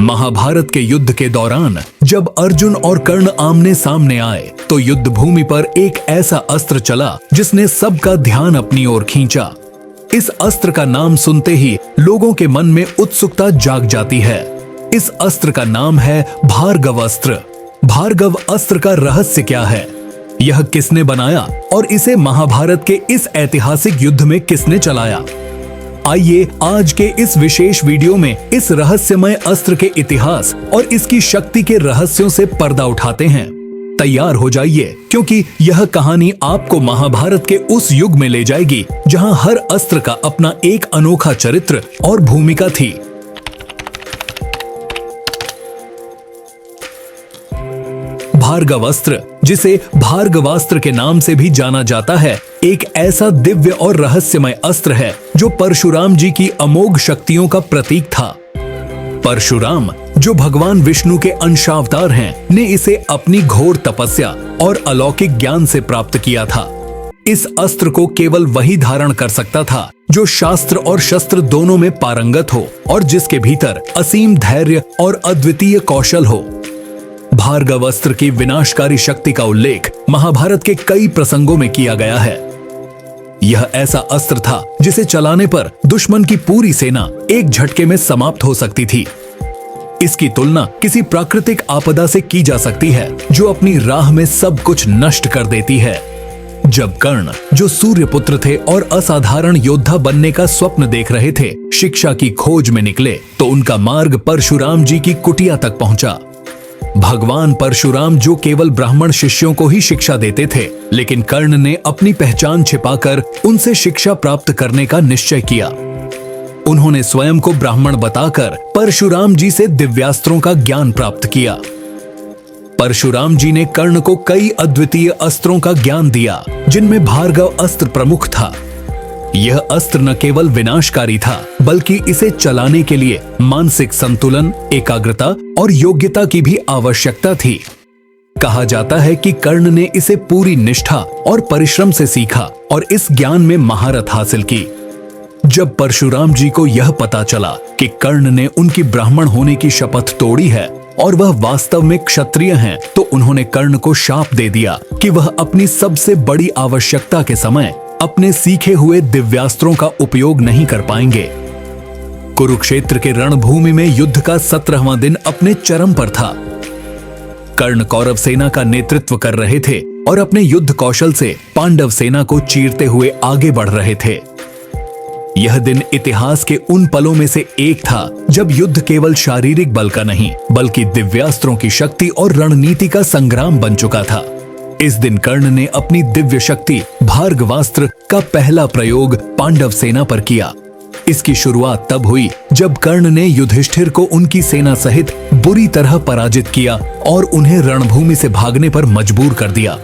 महाभारत के युद्ध के दौरान जब अर्जुन और कर्ण आमने सामने आए तो युद्ध भूमि पर एक ऐसा अस्त्र चला जिसने सबका ध्यान अपनी ओर खींचा। इस अस्त्र का नाम सुनते ही लोगों के मन में उत्सुकता जाग जाती है। इस अस्त्र का नाम है भार्गव अस्त्र। भार्गव अस्त्र का रहस्य क्या है, यह किसने बनाया और इसे महाभारत के इस ऐतिहासिक युद्ध में किसने चलाया? आइए आज के इस विशेष वीडियो में इस रहस्यमय अस्त्र के इतिहास और इसकी शक्ति के रहस्यों से पर्दा उठाते हैं। तैयार हो जाइए, क्योंकि यह कहानी आपको महाभारत के उस युग में ले जाएगी जहां हर अस्त्र का अपना एक अनोखा चरित्र और भूमिका थी। भार्गव अस्त्र, जिसे भार्गवास्त्र के नाम से भी जाना जाता है, एक ऐसा दिव्य और रहस्यमय अस्त्र है जो परशुराम जी की अमोघ शक्तियों का प्रतीक था। परशुराम, जो भगवान विष्णु के अंशावतार हैं, ने इसे अपनी घोर तपस्या और अलौकिक ज्ञान से प्राप्त किया था। इस अस्त्र को केवल वही धारण कर सकता था जो शास्त्र और शस्त्र दोनों में पारंगत हो और जिसके भीतर असीम धैर्य और अद्वितीय कौशल हो। भार्गव अस्त्र की विनाशकारी शक्ति का उल्लेख महाभारत के कई प्रसंगों में किया गया है। यह ऐसा अस्त्र था जिसे चलाने पर दुश्मन की पूरी सेना एक झटके में समाप्त हो सकती थी। इसकी तुलना किसी प्राकृतिक आपदा से की जा सकती है जो अपनी राह में सब कुछ नष्ट कर देती है। जब कर्ण, जो सूर्यपुत्र थे और असाधारण योद्धा बनने का स्वप्न देख रहे थे, शिक्षा की खोज में निकले तो उनका मार्ग परशुराम जी की कुटिया तक पहुंचा। भगवान परशुराम जो केवल ब्राह्मण शिष्यों को ही शिक्षा देते थे, लेकिन कर्ण ने अपनी पहचान छिपाकर उनसे शिक्षा प्राप्त करने का निश्चय किया। उन्होंने स्वयं को ब्राह्मण बताकर परशुराम जी से दिव्यास्त्रों का ज्ञान प्राप्त किया। परशुराम जी ने कर्ण को कई अद्वितीय अस्त्रों का ज्ञान दिया, जिनमें भार्गव अस्त्र प्रमुख था। यह अस्त्र न केवल विनाशकारी था, बल्कि इसे चलाने के लिए मानसिक संतुलन, एकाग्रता और योग्यता की भी आवश्यकता थी। कहा जाता है कि कर्ण ने इसे पूरी निष्ठा और परिश्रम से सीखा और इस ज्ञान में महारत हासिल की। जब परशुराम जी को यह पता चला कि कर्ण ने उनकी ब्राह्मण होने की शपथ तोड़ी है और वह वास्तव में क्षत्रिय हैं, तो उन्होंने कर्ण को शाप दे दिया कि वह अपनी सबसे बड़ी आवश्यकता के समय अपने सीखे हुए दिव्यास्त्रों का उपयोग नहीं कर पाएंगे। कुरुक्षेत्र के रणभूमि में युद्ध का 17वां दिन अपने चरम पर था। कर्ण कौरव सेना का नेतृत्व कर रहे थे और अपने युद्ध कौशल से पांडव सेना को चीरते हुए आगे बढ़ रहे थे। यह दिन इतिहास के उन पलों में से एक था जब युद्ध केवल शारीरिक बल का नहीं, बल्कि दिव्यास्त्रों की शक्ति और रणनीति का संग्राम बन चुका था। इस दिन कर्ण ने अपनी दिव्य शक्ति भार्गवास्त्र का पहला प्रयोग पांडव सेना पर किया। इसकी शुरुआत तब हुई जब कर्ण ने युधिष्ठिर को उनकी सेना सहित बुरी तरह पराजित किया और उन्हें रणभूमि से भागने पर मजबूर कर दिया।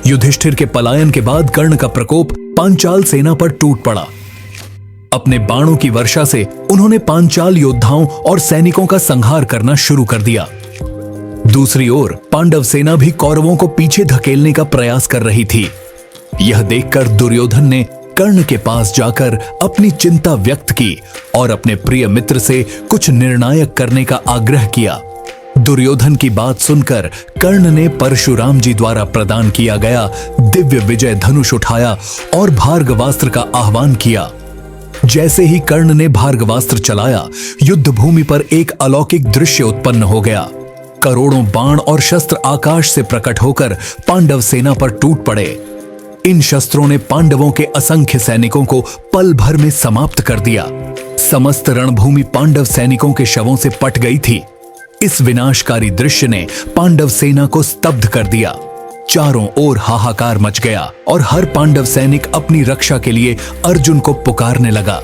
युधिष्ठिर के पलायन के बाद कर्ण का प्रकोप पांचाल सेना पर टूट पड़ा। अपने बाणों की वर्षा से उन्होंने पांचाल योद्धाओं और सैनिकों का संहार करना शुरू कर दिया। दूसरी ओर पांडव सेना भी कौरवों को पीछे धकेलने का प्रयास कर रही थी। यह देखकर दुर्योधन ने कर्ण के पास जाकर अपनी चिंता व्यक्त की और अपने प्रिय मित्र से कुछ निर्णायक करने का आग्रह किया। दुर्योधन की बात सुनकर कर्ण ने परशुराम जी द्वारा प्रदान किया गया दिव्य विजय धनुष उठाया और भार्गवास्त्र का आह्वान किया। जैसे ही कर्ण ने भार्गवास्त्र चलाया, युद्ध भूमि पर एक अलौकिक दृश्य उत्पन्न हो गया। करोड़ों बाण और शस्त्र आकाश से प्रकट होकर पांडव सेना पर टूट पड़े। इन शस्त्रों ने पांडवों के असंख्य सैनिकों को पल भर में समाप्त कर दिया। समस्त रणभूमि पांडव सैनिकों के शवों से पट गई थी। इस विनाशकारी दृश्य ने पांडव सेना को स्तब्ध कर दिया। चारों ओर हाहाकार मच गया और हर पांडव सैनिक अपनी रक्षा के लिए अर्जुन को पुकारने लगा।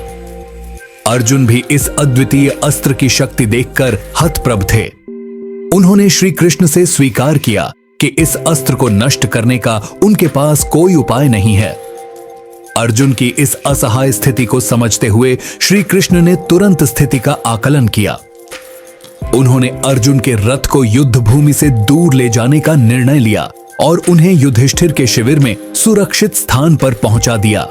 अर्जुन भी इस अद्वितीय अस्त्र की शक्ति देखकर हतप्रभ थे। उन्होंने श्री कृष्ण से स्वीकार किया कि इस अस्त्र को नष्ट करने का उनके पास कोई उपाय नहीं है। अर्जुन की इस असहाय स्थिति को समझते हुए श्री कृष्ण ने तुरंत स्थिति का आकलन किया। उन्होंने अर्जुन के रथ को युद्ध भूमि से दूर ले जाने का निर्णय लिया और उन्हें युधिष्ठिर के शिविर में सुरक्षित स्थान पर पहुंचा दिया।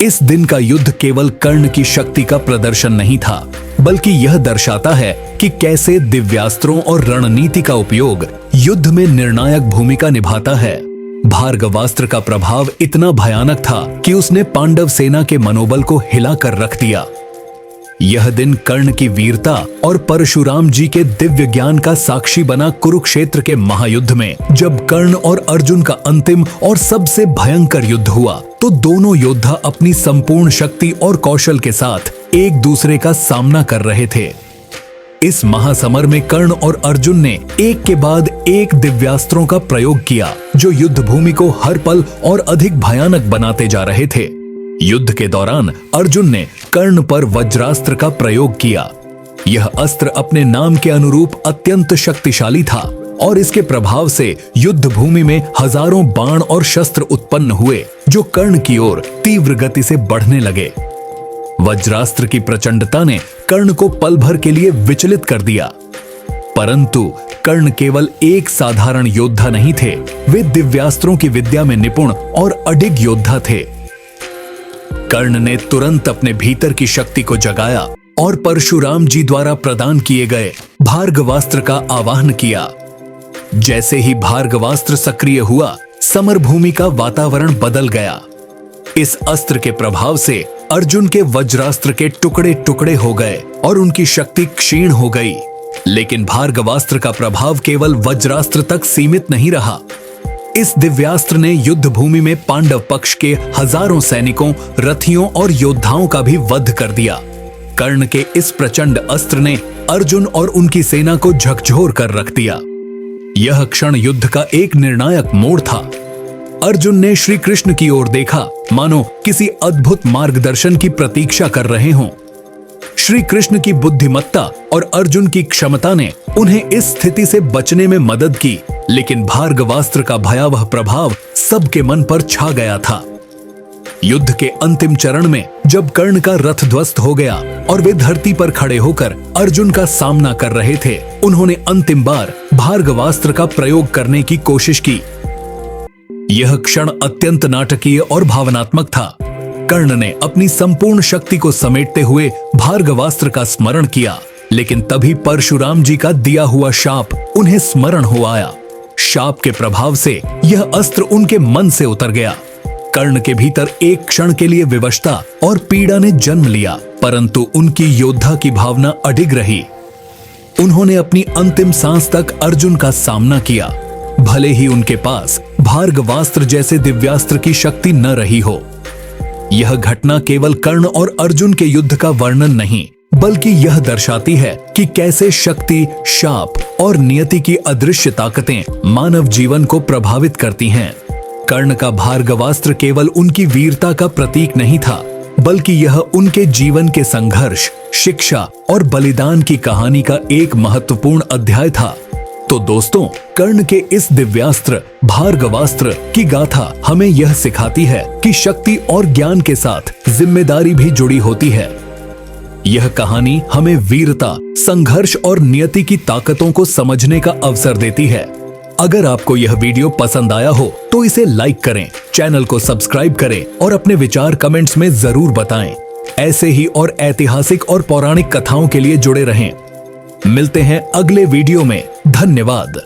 इस दिन का युद्ध केवल कर्ण की शक्ति का प्रदर्शन नहीं था, बल्कि यह दर्शाता है कि कैसे दिव्यास्त्रों और रणनीति का उपयोग युद्ध में निर्णायक भूमिका निभाता है। भार्गवास्त्र का प्रभाव इतना भयानक था कि उसने पांडव सेना के मनोबल को हिलाकर रख दिया। यह दिन कर्ण की वीरता और परशुराम जी के दिव्य ज्ञान का साक्षी बना कुरुक्षेत्र के महायुद्ध में। जब कर्ण और अर्जुन का अंतिम और सबसे भयंकर युद्ध हुआ तो दोनों योद्धा अपनी संपूर्ण शक्ति और कौशल के साथ एक दूसरे का सामना कर रहे थे। इस महासमर में कर्ण और अर्जुन ने एक के बाद एक दिव्यास्त्रों का प्रयोग किया, जो युद्ध भूमि को हर पल और अधिक भयानक बनाते जा रहे थे। युद्ध के दौरान अर्जुन ने कर्ण पर वज्रास्त्र का प्रयोग किया। यह अस्त्र अपने नाम के अनुरूप अत्यंत शक्तिशाली था और इसके प्रभाव से युद्ध भूमि में हजारों बाण और शस्त्र उत्पन्न हुए, जो कर्ण की ओर तीव्र गति से बढ़ने लगे। वज्रास्त्र की प्रचंडता ने कर्ण को पल भर के लिए विचलित कर दिया, परंतु कर्ण केवल एक साधारण योद्धा नहीं थे, वे दिव्यास्त्रों की विद्या में निपुण और अडिग योद्धा थे। कर्ण ने तुरंत अपने भीतर की शक्ति को जगाया और परशुराम जी द्वारा प्रदान किए गए भार्गवास्त्र का आवाहन किया। जैसे ही भार्गवास्त्र सक्रिय हुआ, समर भूमि का वातावरण बदल गया। इस अस्त्र के प्रभाव से अर्जुन के वज्रास्त्र के टुकड़े टुकड़े हो गए और उनकी शक्ति क्षीण हो गई। लेकिन भार्गवास्त्र का प्रभाव केवल वज्रास्त्र तक सीमित नहीं रहा। इस दिव्यास्त्र ने युद्ध भूमि में पांडव पक्ष के हजारों सैनिकों, रथियों और योद्धाओं का भी वध कर दिया। कर्ण के इस प्रचंड अस्त्र ने अर्जुन और उनकी सेना को झकझोर कर रख दिया। यह क्षण युद्ध का एक निर्णायक मोड़ था। अर्जुन ने श्री कृष्ण की ओर देखा, मानो किसी अद्भुत मार्गदर्शन की प्रतीक्षा कर रहे हों। श्री कृष्ण की बुद्धिमत्ता और अर्जुन की क्षमता ने उन्हें इस स्थिति से बचने में मदद की, लेकिन भार्गवास्त्र का भयावह प्रभाव सबके मन पर छा गया था। युद्ध के अंतिम चरण में जब कर्ण का रथ ध्वस्त हो गया और वे धरती पर खड़े होकर अर्जुन का सामना कर रहे थे, उन्होंने अंतिम बार भार्गवास्त्र का प्रयोग करने की कोशिश की। यह क्षण अत्यंत नाटकीय और भावनात्मक था। कर्ण ने अपनी संपूर्ण शक्ति को समेटते हुए भार्गवास्त्र का स्मरण किया, लेकिन तभी परशुराम जी का दिया हुआ शाप उन्हें स्मरण हो आया। शाप के प्रभाव से यह अस्त्र उनके मन से उतर गया। कर्ण के भीतर एक क्षण के लिए विवशता और पीड़ा ने जन्म लिया, परंतु उनकी योद्धा की भावना अडिग रही। उन्होंने अपनी अंतिम सांस तक अर्जुन का सामना किया, भले ही उनके पास भार्गवास्त्र जैसे दिव्यास्त्र की शक्ति न रही हो। यह घटना केवल कर्ण और अर्जुन के युद्ध का वर्णन नहीं, बल्कि यह दर्शाती है कि कैसे शक्ति, शाप और नियति की अदृश्य ताकतें मानव जीवन को प्रभावित करती हैं। कर्ण का भार्गवास्त्र केवल उनकी वीरता का प्रतीक नहीं था, बल्कि यह उनके जीवन के संघर्ष, शिक्षा और बलिदान की कहानी का एक महत्वपूर्ण अध्याय था। तो दोस्तों, कर्ण के इस दिव्यास्त्र भार्गवास्त्र की गाथा हमें यह सिखाती है कि शक्ति और ज्ञान के साथ जिम्मेदारी भी जुड़ी होती है। यह कहानी हमें वीरता, संघर्ष और नियति की ताकतों को समझने का अवसर देती है। अगर आपको यह वीडियो पसंद आया हो तो इसे लाइक करें, चैनल को सब्सक्राइब करें और अपने विचार कमेंट्स में जरूर बताएं। ऐसे ही और ऐतिहासिक और पौराणिक कथाओं के लिए जुड़े रहें। मिलते हैं अगले वीडियो में। धन्यवाद।